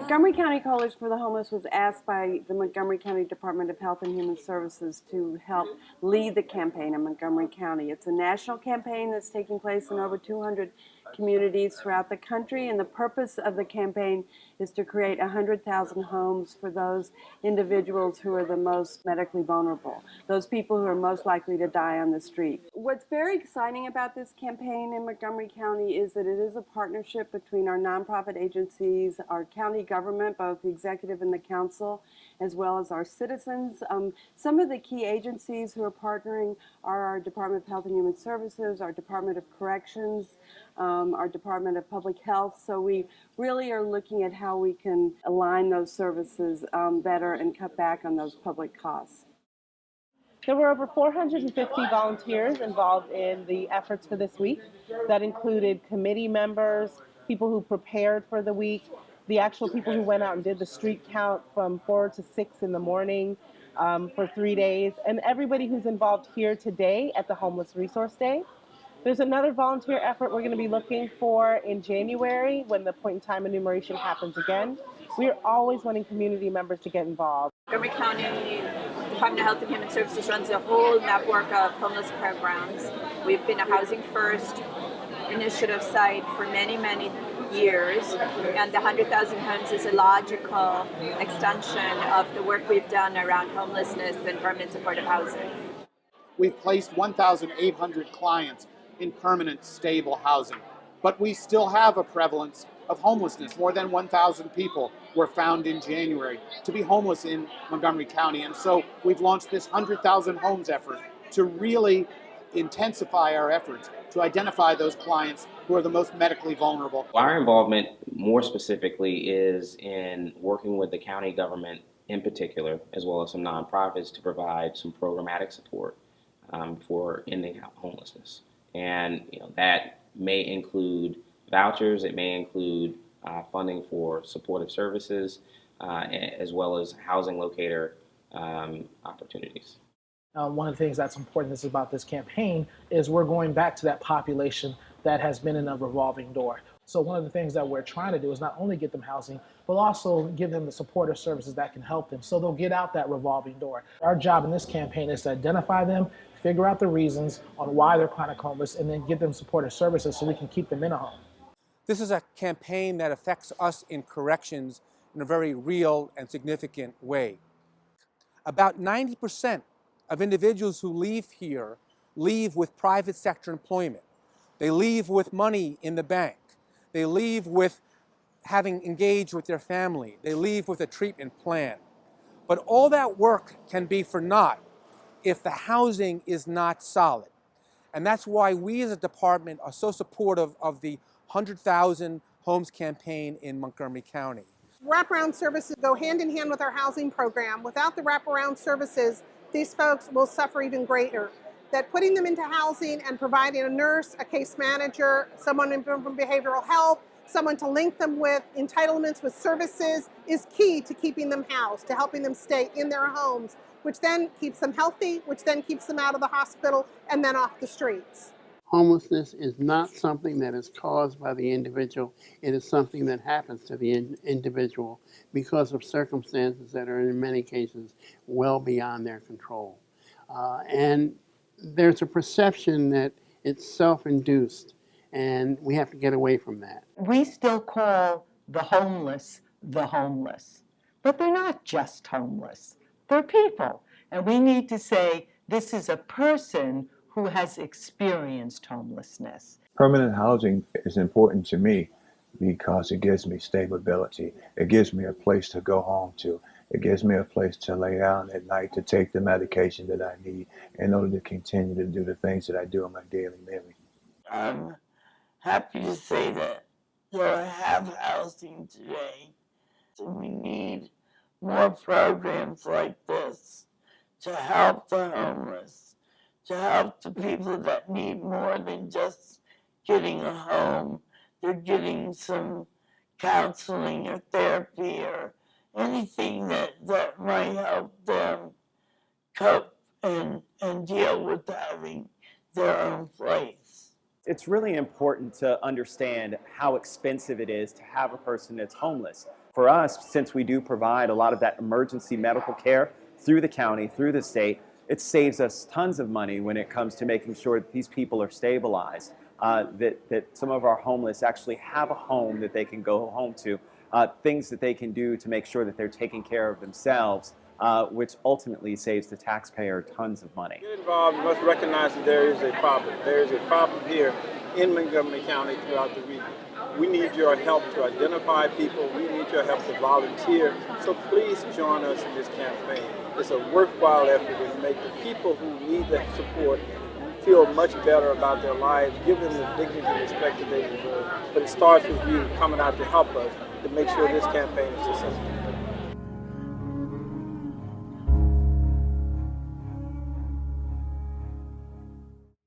Montgomery County Coalition for the Homeless was asked by the Montgomery County Department of Health and Human Services to help lead the campaign in Montgomery County. It's a national campaign that's taking place in over 200 communities throughout the country, and the purpose of the campaign is to create 100,000 homes for those individuals who are the most medically vulnerable, those people who are most likely to die on the street. What's very exciting about this campaign in Montgomery County is that it is a partnership between our nonprofit agencies, our county government, both the executive and the council, as well as our citizens. Some of the key agencies who are partnering are our Department of Health and Human Services, our Department of Corrections, our Department of Public Health. So we really are looking at how we can align those services better and cut back on those public costs. There were over 450 volunteers involved in the efforts for this week. That included committee members, people who prepared for the week, the actual people who went out and did the street count from 4 to 6 in the morning for 3 days, and everybody who's involved here today at the Homeless Resource Day. There's another volunteer effort we're going to be looking for in January when the point in time enumeration happens again. We are always wanting community members to get involved. Montgomery County Department of Health and Human Services runs a whole network of homeless programs. We've been a Housing First initiative site for many, many years, and the 100,000 homes is a logical extension of the work we've done around homelessness and permanent supportive housing. We've placed 1,800 clients in permanent, stable housing, but we still have a prevalence of homelessness. More than 1,000 people were found in January to be homeless in Montgomery County, and so we've launched this 100,000 homes effort to really intensify our efforts to identify those clients who are the most medically vulnerable. Our involvement more specifically is in working with the county government in particular, as well as some nonprofits, to provide some programmatic support for ending homelessness. And that may include vouchers, it may include funding for supportive services, as well as housing locator opportunities. One of the things that's important about this campaign is we're going back to that population that has been in a revolving door. So one of the things that we're trying to do is not only get them housing, but also give them the supportive services that can help them so they'll get out that revolving door. Our job in this campaign is to identify them, figure out the reasons on why they're chronic homeless, and then give them supportive services so we can keep them in a home. This is a campaign that affects us in corrections in a very real and significant way. About 90% of individuals who leave here leave with private sector employment. They leave with money in the bank. They leave with having engaged with their family. They leave with a treatment plan. But all that work can be for naught if the housing is not solid. And that's why we as a department are so supportive of the 100,000 Homes campaign in Montgomery County. Wraparound services go hand in hand with our housing program. Without the wraparound services, these folks will suffer even greater. That putting them into housing and providing a nurse, a case manager, someone from behavioral health, someone to link them with entitlements with services is key to keeping them housed, to helping them stay in their homes, which then keeps them healthy, which then keeps them out of the hospital and then off the streets. Homelessness is not something that is caused by the individual. It is something that happens to the individual because of circumstances that are in many cases well beyond their control. And there's a perception that it's self-induced, and we have to get away from that. We still call the homeless, but they're not just homeless. They're people, and we need to say this is a person who has experienced homelessness. Permanent housing is important to me because it gives me stability. It gives me a place to go home to. It gives me a place to lay down at night to take the medication that I need in order to continue to do the things that I do in my daily living. I'm happy to say that you'll have housing today. So we need more programs like this to help the homeless, to help the people that need more than just getting a home. They're getting some counseling or therapy or anything that might help them cope and deal with having their own place. It's really important to understand how expensive it is to have a person that's homeless. For us, since we do provide a lot of that emergency medical care through the county, through the state, it saves us tons of money when it comes to making sure that these people are stabilized, that some of our homeless actually have a home that they can go home to, things that they can do to make sure that they're taking care of themselves, which ultimately saves the taxpayer tons of money. Get involved, you must recognize that there is a problem. There is a problem here in Montgomery County throughout the region. We need your help to identify people. We need your help to volunteer. So please join us in this campaign. It's a worthwhile effort to make the people who need that support feel much better about their lives, give them the dignity and respect that they deserve. But it starts with you coming out to help us to make sure this campaign is successful.